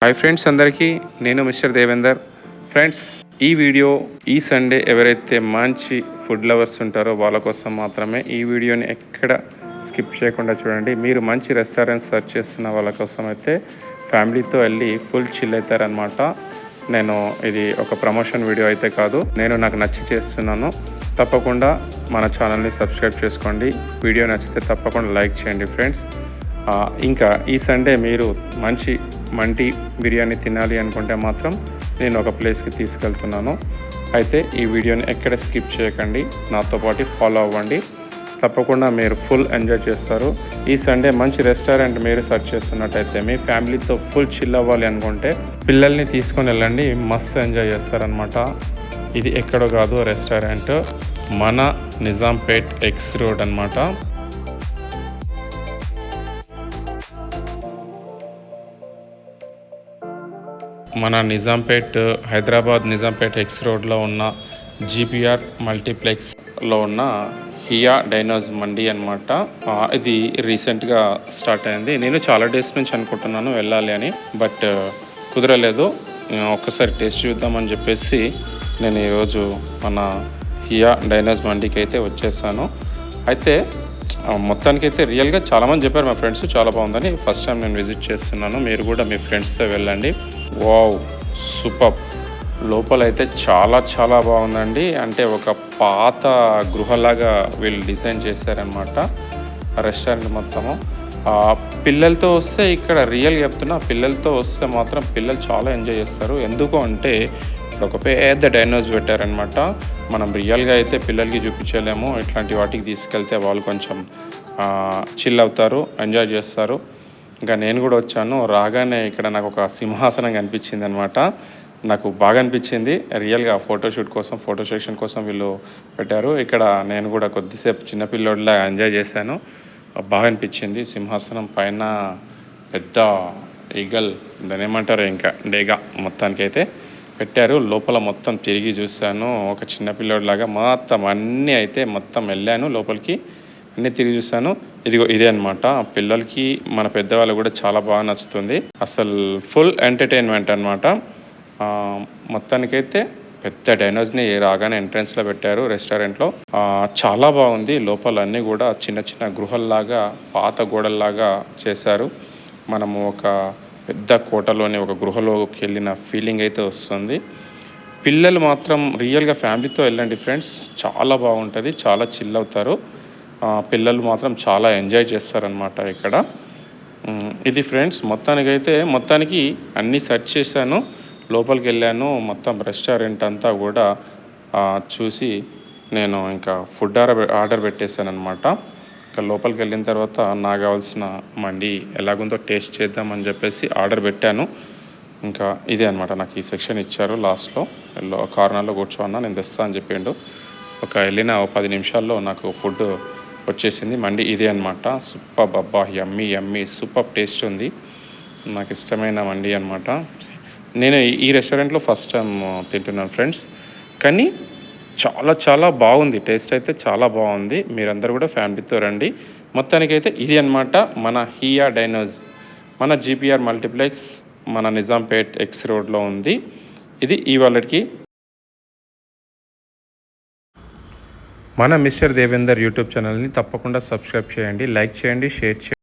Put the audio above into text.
Hi friends, అందరికీ నేను mister Devender. Friends, ఈ వీడియో ఈ సండే ఎవరైతే మంచి ఫుడ్ లవర్స్ ఉంటారో వాళ్ళ కోసం మాత్రమే. ఈ వీడియోని ఎక్కడ స్కిప్ చేయకుండా చూడండి. మీరు మంచి రెస్టారెంట్ సెర్చ్ చేస్తున్న వాళ్ళ కోసం అయితే ఫ్యామిలీతో వెళ్ళి ఫుల్ చిల్ అవుతారనమాట. నేను ఇది ఒక ప్రమోషన్ వీడియో అయితే కాదు, నేను నాకు నచ్చి చేస్తున్నాను. తప్పకుండా మన ఛానల్ని సబ్స్క్రైబ్ చేసుకోండి. వీడియో నచ్చితే తప్పకుండా లైక్ చేయండి ఫ్రెండ్స్. ఇంకా ఈ సండే మీరు మంచి బిర్యానీ తినాలి అనుకుంటే మాత్రం నేను ఒక ప్లేస్కి తీసుకెళ్తున్నాను. అయితే ఈ వీడియోని ఎక్కడ స్కిప్ చేయకండి, నాతో పాటు ఫాలో అవ్వండి. తప్పకుండా మీరు ఫుల్ ఎంజాయ్ చేస్తారు. ఈ సండే మంచి రెస్టారెంట్ మీరు సెర్చ్ చేస్తున్నట్టయితే, మీ ఫ్యామిలీతో ఫుల్ చిల్ అవ్వాలి అనుకుంటే పిల్లల్ని తీసుకొని వెళ్ళండి, మస్తు ఎంజాయ్ చేస్తారనమాట. ఇది ఎక్కడో కాదు, రెస్టారెంట్ మన నిజాంపేట్ ఎక్స్ రోడ్ అనమాట. మన నిజాంపేట్ హైదరాబాద్ నిజాంపేట్ ఎక్స్ రోడ్లో ఉన్న జీపీఆర్ మల్టీప్లెక్స్లో ఉన్న హియా డైనోస్ మండి అనమాట. ఇది రీసెంట్గా స్టార్ట్ అయింది. నేను చాలా డేస్ నుంచి అనుకుంటున్నాను వెళ్ళాలి అని, బట్ కుదరలేదు. ఒక్కసారి టేస్ట్ చూద్దామని చెప్పేసి నేను ఈరోజు మన హియా డైనోస్ మండికి అయితే వచ్చేసాను. అయితే మొత్తానికైతే రియల్గా చాలామంది చెప్పారు, మా ఫ్రెండ్స్ చాలా బాగుందని. ఫస్ట్ టైం నేను విజిట్ చేస్తున్నాను. మీరు కూడా మీ ఫ్రెండ్స్తో వెళ్ళండి. Wow, super. లోపలైతే చాలా బాగుందండి. అంటే ఒక పాత గృహలాగా వీళ్ళు డిజైన్ చేశారనమాట రెస్టారెంట్ మొత్తము. పిల్లలతో వస్తే, ఇక్కడ రియల్గా చెప్తున్నా, పిల్లలతో వస్తే మాత్రం పిల్లలు చాలా ఎంజాయ్ చేస్తారు. ఎందుకు అంటే ఇక్కడ ఒక పెద్ద డైనోస్ పెట్టారనమాట. మనం రియల్గా అయితే పిల్లలకి చూపించలేము. ఇట్లాంటి వాటికి తీసుకెళ్తే వాళ్ళు కొంచెం చిల్ అవుతారు, ఎంజాయ్ చేస్తారు. ఇంకా నేను కూడా వచ్చాను. రాగానే ఇక్కడ నాకు ఒక సింహాసనం కనిపించింది అనమాట. నాకు బాగా అనిపించింది. రియల్గా ఫోటోషూట్ కోసం, ఫోటో సెషన్ కోసం వీళ్ళు పెట్టారు. ఇక్కడ నేను కూడా కొద్దిసేపు చిన్నపిల్లోడిలా ఎంజాయ్ చేశాను. బాగా అనిపించింది. సింహాసనం పైన పెద్ద ఈగల్, దాని ఏమంటారు, ఇంకా డేగా మొత్తానికైతే పెట్టారు. లోపల మొత్తం తిరిగి చూశాను. ఒక చిన్నపిల్లోడిలాగా మొత్తం అన్నీ అయితే మొత్తం వెళ్ళాను లోపలికి, అన్నీ తిరిగి చూశాను. ఇదే అనమాట. పిల్లలకి మన పెద్దవాళ్ళు కూడా చాలా బాగా నచ్చుతుంది. అసలు ఫుల్ ఎంటర్టైన్మెంట్ అనమాట. మొత్తానికైతే పెద్ద డైనోస్ని రాగానే ఎంట్రన్స్లో పెట్టారు రెస్టారెంట్లో. చాలా బాగుంది. లోపల అన్నీ కూడా చిన్న గృహల్లాగా, పాత గోడల్లాగా చేశారు. మనము ఒక పెద్ద కోటలోని ఒక గృహలోకి వెళ్ళిన ఫీలింగ్ అయితే వస్తుంది. పిల్లలు మాత్రం రియల్గా ఫ్యామిలీతో వెళ్ళండి ఫ్రెండ్స్, చాలా బాగుంటుంది, చాలా చిల్ అవుతారు. పిల్లలు మాత్రం చాలా ఎంజాయ్ చేస్తారనమాట ఇక్కడ. ఇది ఫ్రెండ్స్, మొత్తానికి అన్నీ సెర్చ్ చేశాను. లోపలికి వెళ్ళాను, మొత్తం రెస్టారెంట్ అంతా కూడా చూసి నేను ఇంకా ఫుడ్ ఆర్డర్ పెట్టేశాను అనమాట. ఇంకా లోపలికి వెళ్ళిన తర్వాత నాకు కావాల్సిన మండి ఎలాగుందో టేస్ట్ చేద్దామని చెప్పేసి ఆర్డర్ పెట్టాను. ఇంకా ఇదే అనమాట, నాకు ఈ సెక్షన్ ఇచ్చారు. లాస్ట్లో కార్నర్లో కూర్చోన్నా, నేను తెస్తా అని చెప్పిండు. వెళ్ళిన 10 నిమిషాల్లో నాకు ఫుడ్ వచ్చేసింది. మండి ఇదే అనమాట. సూపర్, అబ్బా, యమ్మీ సూపర్ టేస్ట్ ఉంది. నాకు ఇష్టమైన మండి అనమాట. నేను ఈ రెస్టారెంట్లో ఫస్ట్ టైం తింటున్నాను ఫ్రెండ్స్, కానీ చాలా బాగుంది. టేస్ట్ అయితే చాలా బాగుంది. మీరందరూ కూడా ఫ్యామిలీతో రండి. మొత్తానికైతే ఇది అనమాట మన హియా డైనోస్, మన జీపీఆర్ మల్టీప్లెక్స్, మన నిజాంపేట్ ఎక్స్ రోడ్లో ఉంది. ఇది ఇవాళకి మన మిస్టర్ దేవేందర్ యూట్యూబ్ ఛానల్ని తప్పకుండా సబ్స్క్రైబ్ చేయండి, లైక్ చేయండి, షేర్ చేయండి.